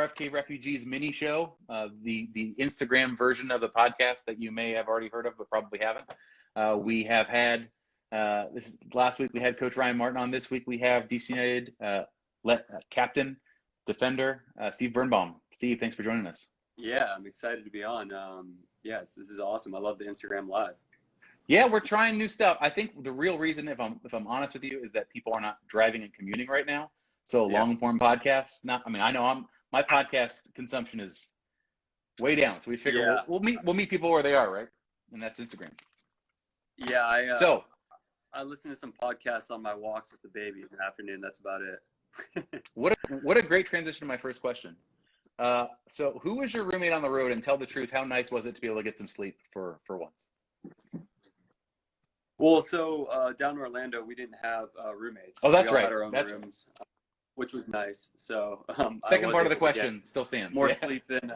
RFK Refugees mini show, the Instagram version of the podcast that you may have already heard of, but probably haven't. We have had, last week we had Coach Ryan Martin on. This week we have DC United captain, defender, Steve Birnbaum. Steve, thanks for joining us. Yeah, I'm excited to be on. This is awesome. I love the Instagram Live. Yeah, we're trying new stuff. I think the real reason, if I'm honest with you, is that people are not driving and commuting right now. So long form podcasts, I know my podcast consumption is way down. So we figure we'll meet people where they are, right? And that's Instagram. Yeah, I listen to some podcasts on my walks with the baby in the afternoon. That's about it. What a great transition to my first question. So who was your roommate on the road, and tell the truth, how nice was it to be able to get some sleep for once? Well, so down in Orlando, we didn't have roommates. Oh, that's we all right. Had our own rooms, which was nice. So second part of the question still stands. More sleep than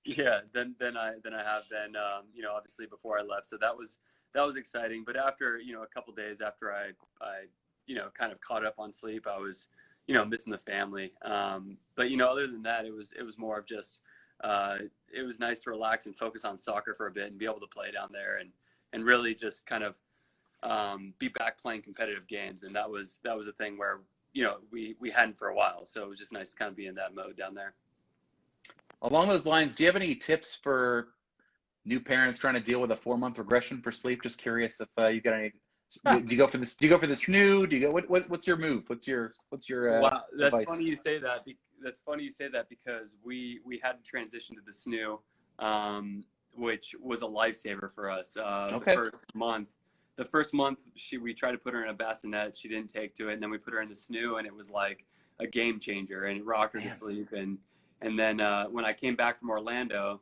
than I have been. Obviously before I left. So that was exciting. But after a couple days after I kind of caught up on sleep, I was missing the family. But other than that, it was more of just it was nice to relax and focus on soccer for a bit and be able to play down there and really just kind of be back playing competitive games. And that was a thing where we hadn't for a while, so it was just nice to kind of be in that mode down there. Along those lines, do you have any tips for new parents trying to deal with a 4-month regression for sleep? Just curious if you got any. Do you go for this? Do you go for the snoo? Do you go? What's your move? What's your Wow, that's advice? funny you say that. That's funny you say that because we had to transition to the snoo, which was a lifesaver for us. Okay. The first month we tried to put her in a bassinet. She didn't take to it, and then we put her in the snoo, and it was like a game changer, and it rocked her to sleep. And then when I came back from Orlando,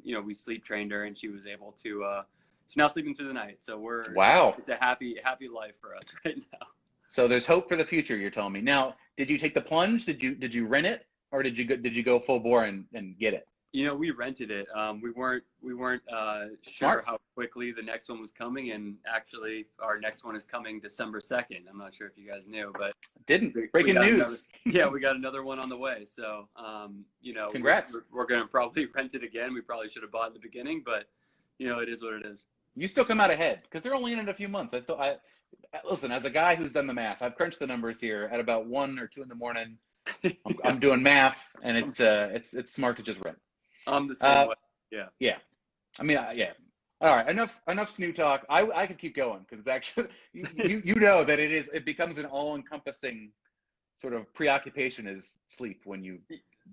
we sleep trained her, and she was able to. She's now sleeping through the night, so it's a happy life for us right now. So there's hope for the future, you're telling me. Now, did you take the plunge? Did you rent it, or did you go full bore and get it? We rented it. We weren't Smart. sure how quickly the next one was coming, and actually our next one is coming December 2nd. I'm not sure if you guys knew, but breaking news. We got another one on the way. So congrats. We're going to probably rent it again. We probably should have bought in the beginning, but it is what it is. You still come out ahead because they're only in it a few months. Listen, as a guy who's done the math, I've crunched the numbers here at about 1 or 2 in the morning. I'm doing math, and it's smart to just rent. I'm the same way. Yeah. Yeah. Yeah. All right. Enough snoo talk. I could keep going because it's actually you know that it becomes an all-encompassing sort of preoccupation is sleep when you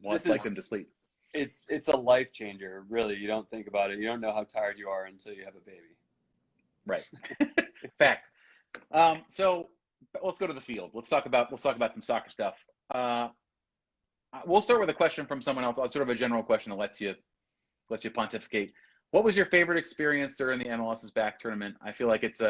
want them to sleep. It's a life changer, really. You don't think about it. You don't know how tired you are until you have a baby. Right. Fact. So let's go to the field. Let's talk about some soccer stuff. We'll start with a question from someone else, sort of a general question that lets you pontificate. What was your favorite experience during the MLS's back tournament? I feel like it's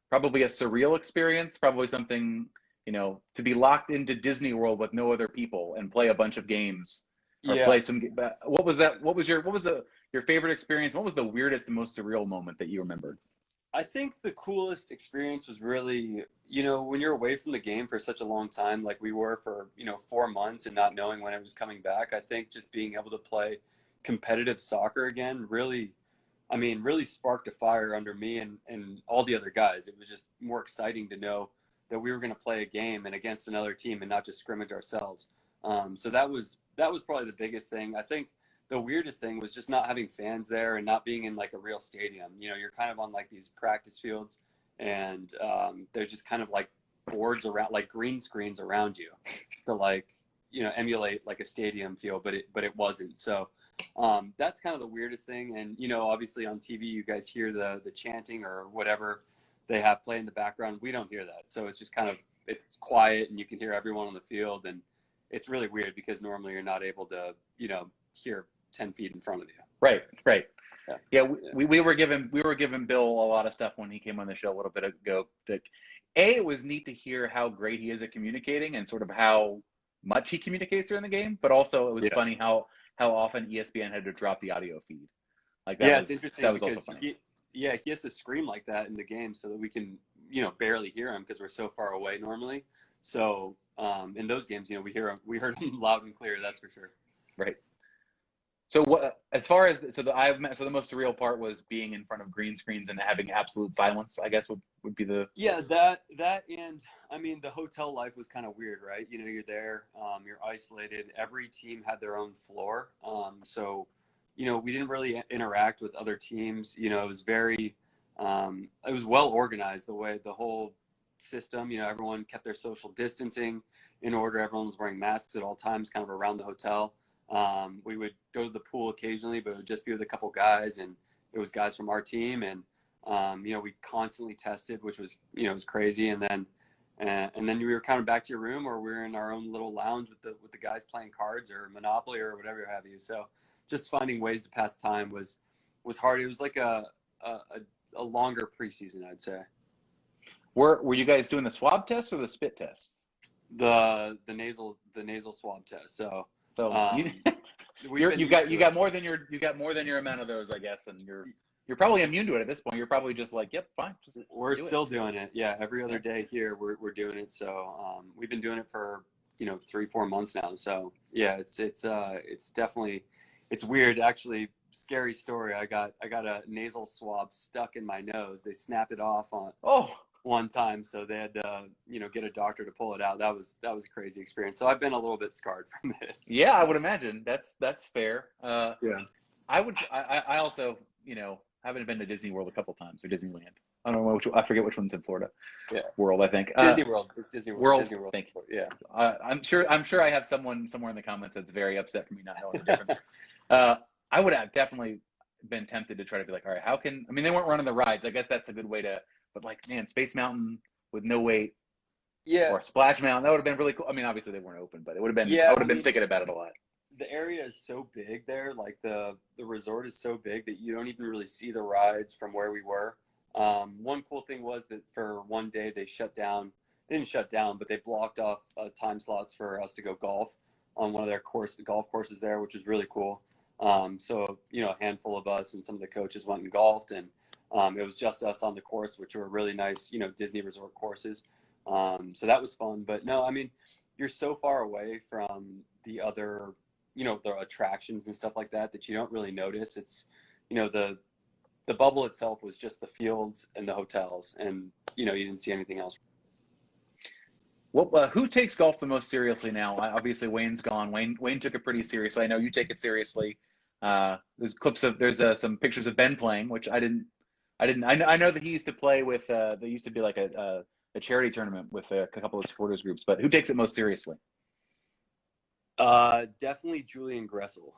probably a surreal experience, probably something, to be locked into Disney World with no other people and play a bunch of games or play some. What was that? What was your favorite experience? What was the weirdest and most surreal moment that you remembered? I think the coolest experience was really, when you're away from the game for such a long time, like we were for, 4 months and not knowing when it was coming back. I think just being able to play competitive soccer again really sparked a fire under me and all the other guys. It was just more exciting to know that we were going to play a game and against another team and not just scrimmage ourselves. So that was probably the biggest thing. I think the weirdest thing was just not having fans there and not being in like a real stadium. You're kind of on like these practice fields and there's just kind of like boards around, like green screens around you to like, emulate like a stadium feel, but it wasn't. So that's kind of the weirdest thing. And, obviously on TV, you guys hear the chanting or whatever they have play in the background. We don't hear that. So it's just kind of, it's quiet and you can hear everyone on the field. And it's really weird because normally you're not able to, hear 10 feet in front of you. Right. Yeah. We were giving Bill a lot of stuff when he came on the show a little bit ago. It was neat to hear how great he is at communicating and sort of how much he communicates during the game, but also it was funny how often ESPN had to drop the audio feed. Like that it's interesting. That was also funny. He has to scream like that in the game so that we can, barely hear him because we're so far away normally. So in those games, we heard them loud and clear. That's for sure. Right. So what, as far as so the most surreal part was being in front of green screens and having absolute silence, I guess would be the. Yeah, that and I mean the hotel life was kind of weird, right? You're there, you're isolated. Every team had their own floor, so we didn't really interact with other teams. It was it was well organized the whole system. Everyone kept their social distancing in order. Everyone was wearing masks at all times, kind of around the hotel. We would go to the pool occasionally, but it would just be with a couple guys, and it was guys from our team, and we constantly tested, which was it was crazy. And then we were kind of back to your room, or we were in our own little lounge with the guys playing cards or Monopoly or whatever have you. So just finding ways to pass time was hard. It was like a longer preseason, I'd say. Were you guys doing the swab test or the spit test? The nasal swab test. So you got more than your amount of those, I guess, and you're probably immune to it at this point. You're probably just like, yep, fine. We're still doing it. Yeah, every other day here we're doing it. So we've been doing it for 3-4 months now. So yeah, it's definitely weird. Actually, scary story. I got a nasal swab stuck in my nose. They snapped it off on one time, so they had to get a doctor to pull it out. That was a crazy experience. So I've been a little bit scarred from it. Yeah, I would imagine that's fair. Yeah, I also haven't been to Disney World a couple times, or Disneyland. I don't know I forget which one's in Florida. Yeah, World, I think. Disney World. It's Disney World. Disney World. Thank you. Yeah. I'm sure I have someone somewhere in the comments that's very upset for me not knowing the difference. I would have definitely been tempted to try to be like, all right, they weren't running the rides. I guess that's a good way to. But like, man, Space Mountain with no wait, or Splash Mountain, that would have been really cool. I mean, obviously they weren't open, but it would have been. I would have been thinking about it a lot. The area is so big there, like the resort is so big that you don't even really see the rides from where we were. One cool thing was that for one day they didn't shut down, but they blocked off time slots for us to go golf on one of their golf courses there, which was really cool. So a handful of us and some of the coaches went and golfed, and it was just us on the course, which were really nice, Disney resort courses. So that was fun. But no, I mean, you're so far away from the other, the attractions and stuff like that you don't really notice. It's, the bubble itself was just the fields and the hotels, and, you didn't see anything else. Well, who takes golf the most seriously now? Obviously, Wayne's gone. Wayne took it pretty seriously. I know you take it seriously. There's some pictures of Ben playing, which I know that he used to play with. There used to be like a charity tournament with a couple of supporters groups. But who takes it most seriously? Definitely Julian Gressel.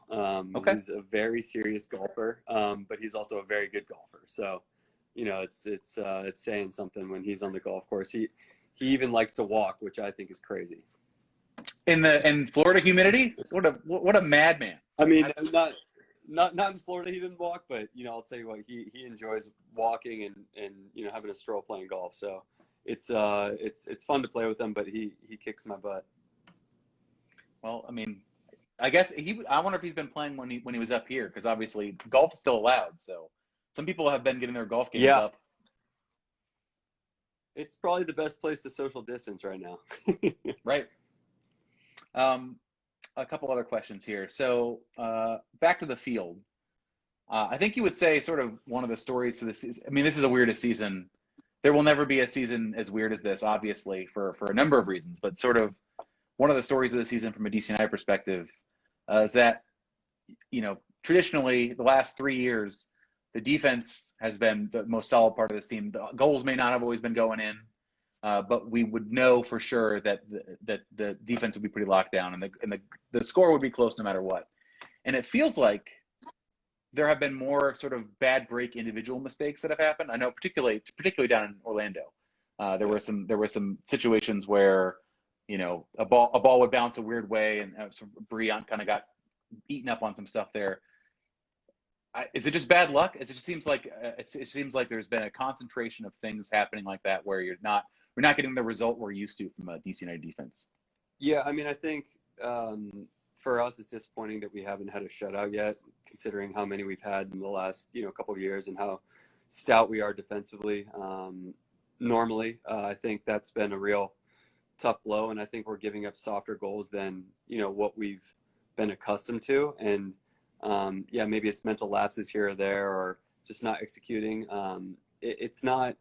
Okay. He's a very serious golfer, but he's also a very good golfer. So, it's saying something when he's on the golf course. He even likes to walk, which I think is crazy. In Florida humidity, what a madman. I mean, not in Florida he didn't walk, but I'll tell you what, he enjoys walking and having a stroll playing golf. So it's fun to play with him, but he kicks my butt. Well, I mean, I guess I wonder if he's been playing when he was up here, because obviously golf is still allowed. So some people have been getting their golf games up. It's probably the best place to social distance right now. Right. A couple other questions here. So back to the field. I think you would say sort of one of the stories to this is, I mean, this is the weirdest season. There will never be a season as weird as this, obviously, for a number of reasons. But sort of one of the stories of the season from a DCNI perspective is that, traditionally the last 3 years, the defense has been the most solid part of this team. The goals may not have always been going in, but we would know for sure that the defense would be pretty locked down, and the score would be close no matter what. And it feels like there have been more sort of bad break individual mistakes that have happened. I know particularly down in Orlando, there were some situations where a ball would bounce a weird way, and Breon kind of got eaten up on some stuff there. Is it just bad luck? It seems like there's been a concentration of things happening like that where we're not getting the result we're used to from a DCNI defense. Yeah, I mean, I think for us it's disappointing that we haven't had a shutout yet, considering how many we've had in the last couple of years and how stout we are defensively. Normally, I think that's been a real tough blow, and I think we're giving up softer goals than what we've been accustomed to. And yeah, maybe it's mental lapses here or there, or just not executing. It's not,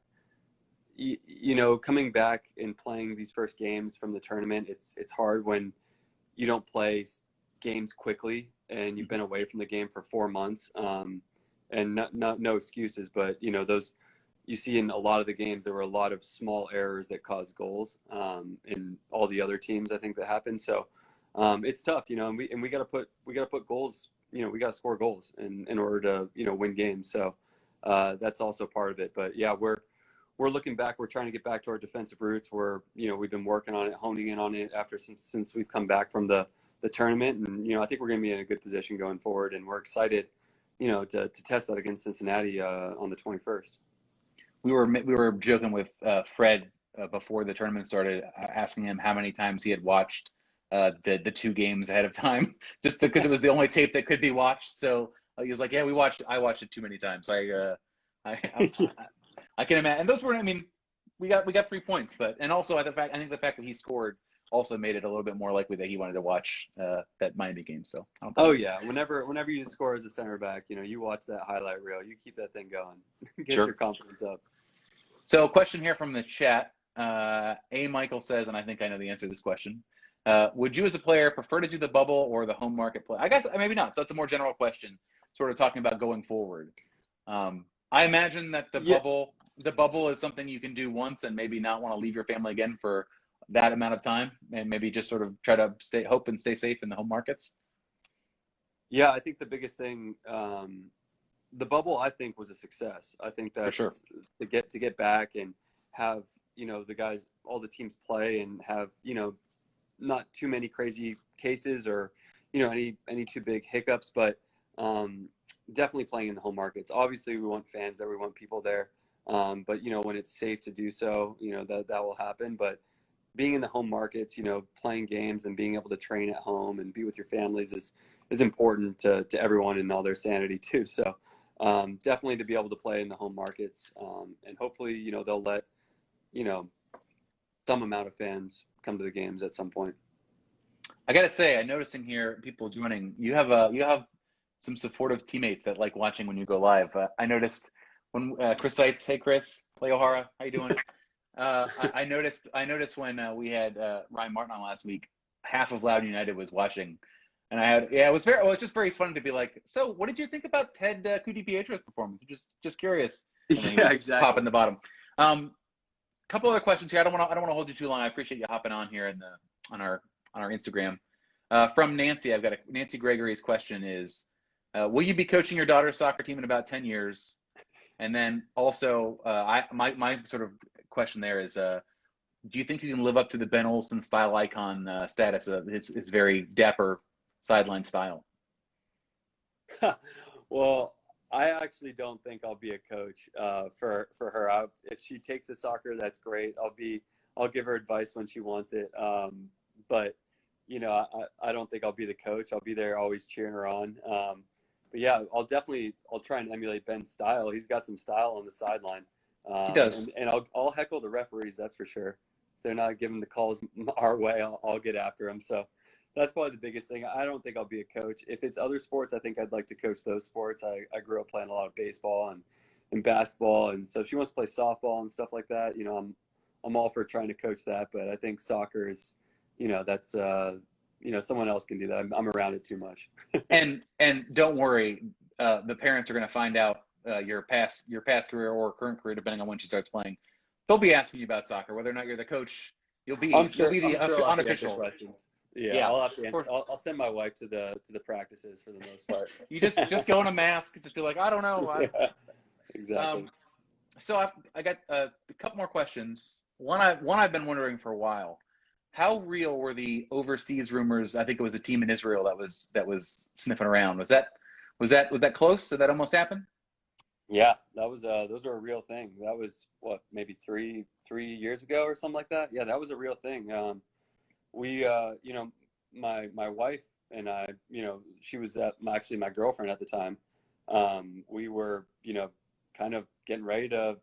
coming back and playing these first games from the tournament. It's hard when you don't play games quickly and you've been away from the game for 4 months. And no excuses, but those, you see in a lot of the games, there were a lot of small errors that caused goals, in all the other teams, I think, that happened. So it's tough, and we got to put goals, we got to score goals in order to, win games. So that's also part of it. But yeah, we're looking back. We're trying to get back to our defensive roots. We've been working on it, honing in on it since we've come back from the tournament. And, I think we're going to be in a good position going forward. And we're excited, to test that against Cincinnati on the 21st. We were joking with Fred before the tournament started, asking him how many times he had watched the 2 games ahead of time, just because it was the only tape that could be watched. So he was like, "Yeah, I watched it too many times." I can imagine. And those were, we got 3 points, and also I think the fact that he scored also made it a little bit more likely that he wanted to watch that Miami game. So. Oh yeah, whenever you score as a center back, you watch that highlight reel, you keep that thing going, get your confidence up. So, a question here from the chat. A. Michael says, and I think I know the answer to this question. Would you, as a player, prefer to do the bubble or the home market play? I guess maybe not. So that's a more general question, sort of talking about going forward. I imagine that the bubble is something you can do once and maybe not want to leave your family again for that amount of time, and maybe just sort of try to hope and stay safe in the home markets. Yeah, I think the biggest thing, the bubble, I think, was a success. I think that's for sure. to get back and have, the guys, all the teams play and have, not too many crazy cases or, any too big hiccups, but definitely playing in the home markets. Obviously, we want fans there, we want people there, but when it's safe to do so, that will happen. But being in the home markets, playing games and being able to train at home and be with your families is important to everyone and all their sanity too. So definitely to be able to play in the home markets, and hopefully, they'll let, some amount of fans come to the games at some point. I gotta say, I'm noticing here people joining. You have some supportive teammates that like watching when you go live. I noticed when Chris Seitz, hey Chris, Clay O'Hara, how you doing? I noticed when we had Ryan Martin on last week, half of Loud United was watching, and it was just very fun to be like, so what did you think about Ted Kudipietro's performance? Just curious. And then Yeah, exactly. Pop in the bottom. Couple other questions here. I don't want to hold you too long. I appreciate you hopping on here on our Instagram. From Nancy, Nancy Gregory's question is, will you be coaching your daughter's soccer team in about 10 years? And then also, my sort of question there is, do you think you can live up to the Ben Olsen style icon status of his very dapper sideline style? Well, I actually don't think I'll be a coach for her. If she takes the soccer, that's great. I'll give her advice when she wants it. But I don't think I'll be the coach. I'll be there always cheering her on. But yeah, I'll try and emulate Ben's style. He's got some style on the sideline. He does. And I'll heckle the referees, that's for sure. If they're not giving the calls our way, I'll get after them. So that's probably the biggest thing. I don't think I'll be a coach. If it's other sports, I think I'd like to coach those sports. I grew up playing a lot of baseball and basketball. And so if she wants to play softball and stuff like that, I'm all for trying to coach that. But I think soccer is, that's, someone else can do that. I'm around it too much. and don't worry, the parents are going to find out your past career or current career, depending on when she starts playing. They'll be asking you about soccer, whether or not you're the coach. You'll be the unofficial questions. Yeah, I'll have to answer. I'll send my wife to the practices for the most part. You just go in a mask, just be like, I don't know. Yeah, exactly. So I got a couple more questions. One I've been wondering for a while. How real were the overseas rumors? I think it was a team in Israel that was sniffing around. Was that close? Did that almost happen? Yeah, those were a real thing. That was maybe three years ago or something like that. Yeah, that was a real thing. We, my wife and I, she was actually my girlfriend at the time. We were, kind of getting ready to,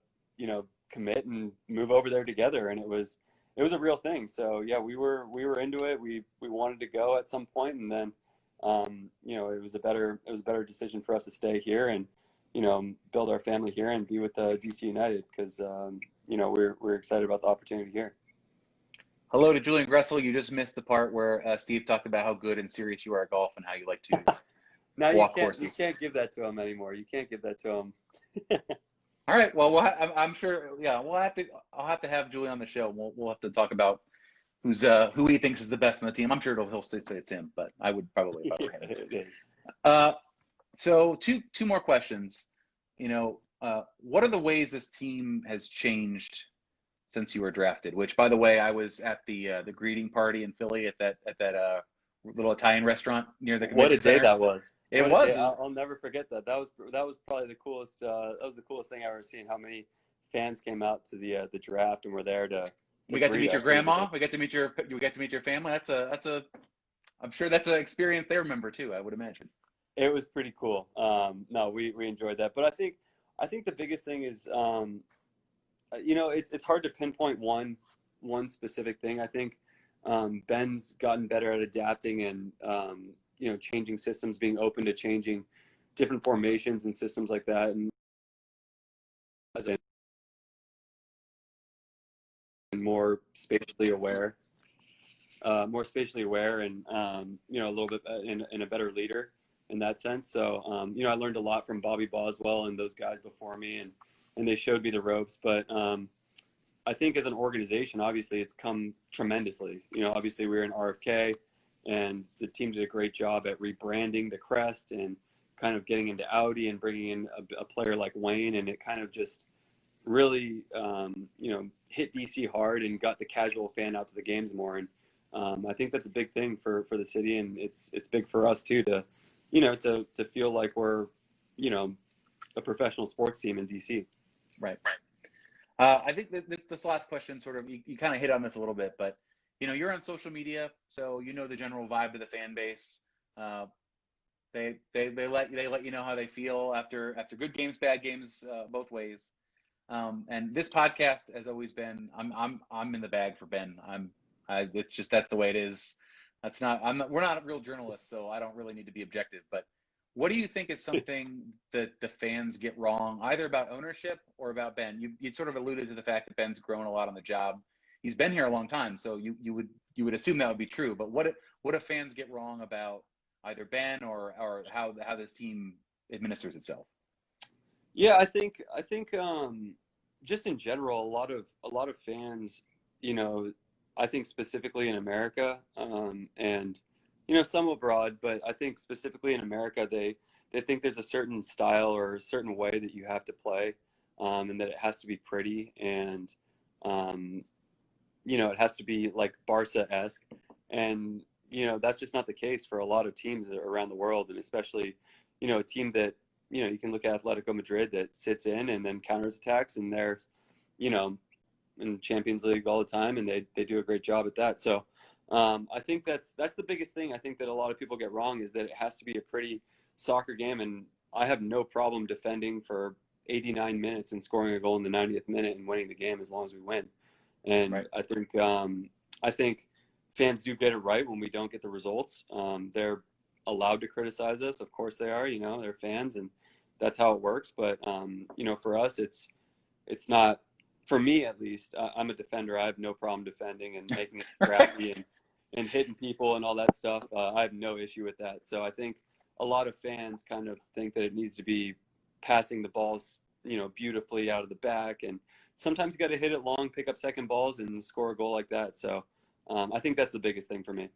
commit and move over there together. And it was it was a real thing. So yeah, we were into it. We wanted to go at some point, and then it was a better decision for us to stay here and build our family here and be with DC United because we're excited about the opportunity here. Hello to Julian Gressel. You just missed the part where Steve talked about how good and serious you are at golf and how you like to Now walk you horses. can't give that to him anymore. You can't give that to him. All right. Well, I'm sure. Yeah, I'll have to have Julian on the show. We'll have to talk about who he thinks is the best on the team. I'm sure he'll say it's him, but I would probably if I were him. It is. So two more questions. What are the ways this team has changed since you were drafted? Which, by the way, I was at the greeting party in Philly at that little Italian restaurant near the convention center. What a day that was! It was. I'll never forget that. That was probably the coolest. That was the coolest thing I've ever seen. How many fans came out to the draft and were there to we got to meet your grandma. We got to meet your family. I'm sure that's an experience they remember too, I would imagine. It was pretty cool. No, we enjoyed that. But I think the biggest thing is, it's hard to pinpoint one specific thing. I think Ben's gotten better at adapting and changing systems, being open to changing different formations and systems like that, and more spatially aware, and a little bit in a better leader in that sense. So I learned a lot from Bobby Boswell and those guys before me, and they showed me the ropes. But I think as an organization, obviously it's come tremendously. Obviously we were in RFK, and the team did a great job at rebranding the crest and kind of getting into Audi and bringing in a player like Wayne, and it kind of just really hit DC hard and got the casual fan out to the games more. And I think that's a big thing for the city, and it's big for us too to feel like we're a professional sports team in DC. Right. I think that this last question sort of you kind of hit on this a little bit, but you're on social media, so the general vibe of the fan base. They let you know how they feel after good games, bad games, both ways. And this podcast has always been I'm in the bag for Ben. It's just that's the way it is. We're not real journalists, so I don't really need to be objective. But what do you think is something that the fans get wrong, either about ownership or about Ben? You sort of alluded to the fact that Ben's grown a lot on the job. He's been here a long time, so you would assume that would be true. But what do fans get wrong about either Ben or how this team administers itself? Yeah, I think just in general, a lot of fans, I think specifically in America, and some abroad, but I think specifically in America, they think there's a certain style or a certain way that you have to play, and that it has to be pretty, and it has to be like Barca-esque, and that's just not the case for a lot of teams around the world, and especially a team that you can look at Atletico Madrid that sits in and then counters attacks, and they're in Champions League all the time, and they do a great job at that. So I think that's the biggest thing I think that a lot of people get wrong, is that it has to be a pretty soccer game, and I have no problem defending for 89 minutes and scoring a goal in the 90th minute and winning the game as long as we win. And right. I think fans do get it right when we don't get the results. They're allowed to criticize us, of course they are. They're fans, and that's how it works. But for us, it's not. For me, at least, I'm a defender. I have no problem defending and making it scrappy and hitting people and all that stuff. I have no issue with that. So I think a lot of fans kind of think that it needs to be passing the balls, beautifully out of the back. And sometimes you got to hit it long, pick up second balls, and score a goal like that. So I think that's the biggest thing for me.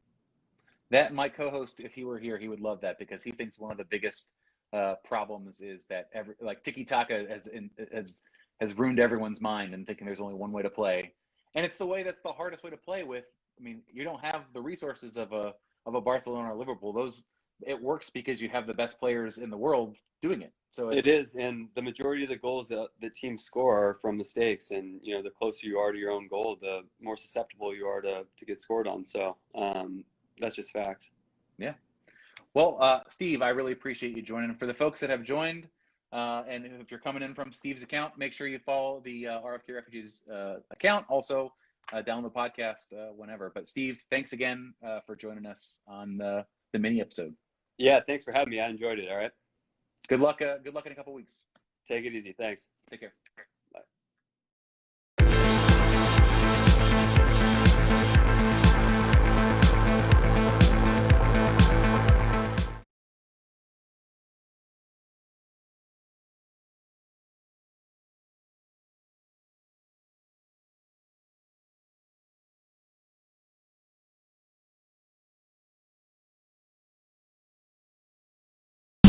That my co-host, if he were here, he would love that, because he thinks one of the biggest problems is that tiki-taka has ruined everyone's mind and thinking there's only one way to play. And it's that's the hardest way to play with. I mean, you don't have the resources of a Barcelona or Liverpool. It works because you have the best players in the world doing it. So it is. And the majority of the goals that the teams score are from mistakes. And, the closer you are to your own goal, the more susceptible you are to get scored on. So that's just facts. Yeah. Well, Steve, I really appreciate you joining. For the folks that have joined, and if you're coming in from Steve's account, make sure you follow the RFK Refugees account. Also, download the podcast whenever. But Steve, thanks again for joining us on the mini episode. Yeah, thanks for having me. I enjoyed it. All right. Good luck in a couple weeks. Take it easy. Thanks. Take care.